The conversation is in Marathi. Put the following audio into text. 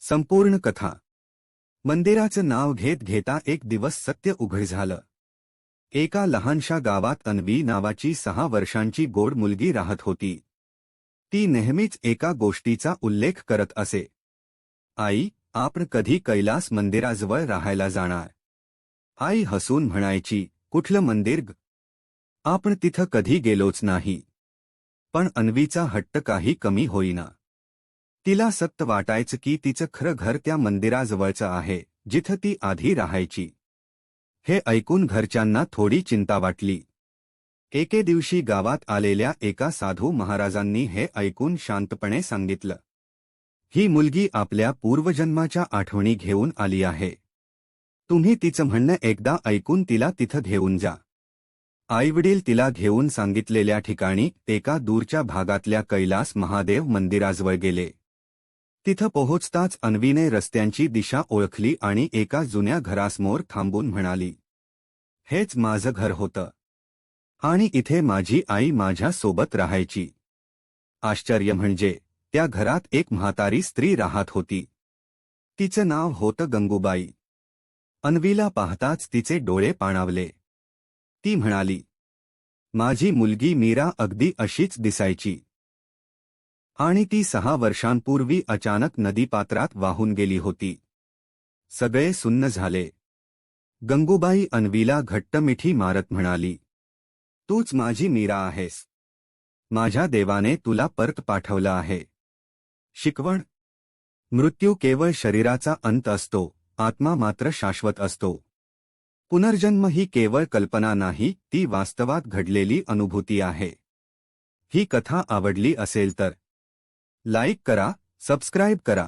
संपूर्ण कथा. मंदिराचं नाव घेत घेता एक दिवस सत्य उघड झालं. एका लहानशा गावात अन्वी नावाची 6 वर्षांची गोड मुलगी राहत होती. ती नेहमीच एका गोष्टीचा उल्लेख करत असे. आई, आपण कधी कैलास मंदिराजवळ राहायला जाणार? आई हसून म्हणायची, कुठलं मंदिर ग? आपण तिथं कधी गेलोच नाही. पण अन्वीचा हट्ट काही कमी होईना. तिला सत्य वाटायचं की तिचं खरं घर त्या मंदिराजवळचं आहे, जिथं ती आधी राहायची. हे ऐकून घरच्यांना थोडी चिंता वाटली. एके दिवशी गावात आलेल्या एका साधू महाराजांनी हे ऐकून शांतपणे सांगितलं, ही मुलगी आपल्या पूर्वजन्माच्या आठवणी घेऊन आली आहे. तुम्ही तिचं म्हणणं एकदा ऐकून तिला तिथं घेऊन जा. आईवडील तिला घेऊन सांगितलेल्या ठिकाणी एका दूरच्या भागातल्या कैलास महादेव मंदिराजवळ गेले. तिथं पोहोचताच अन्वीने रस्त्यांची दिशा ओळखली आणि एका जुन्या घरासमोर थांबून म्हणाली, हेच माझं घर होतं. आणि इथे माझी आई माझ्या सोबत राहायची. आश्चर्य म्हणजे त्या घरात एक म्हातारी स्त्री राहत होती. तिचं नाव होतं गंगूबाई. अन्वीला पाहताच तिचे डोळे पाणावले. ती म्हणाली, माझी मुलगी मीरा अगदी अशीच दिसायची. आणि ती 6 वर्षांपूर्वी अचानक नदीपात्रात वाहून गेली होती. सगळे सुन्न झाले. गंगूबाई अन्वीला घट्ट मिठी मारत म्हणाली, तूच माझी मीरा आहेस. माझ्या देवाने तुला परत पाठवलं आहे. शिकवण: मृत्यू केवळ शरीराचा अंत असतो, आत्मा मात्र शाश्वत असतो. पुनर्जन्म ही केवळ कल्पना नाही, ती वास्तवात घडलेली अनुभूती आहे. ही कथा आवडली असेल तर लाईक करा, सबस्क्राईब करा.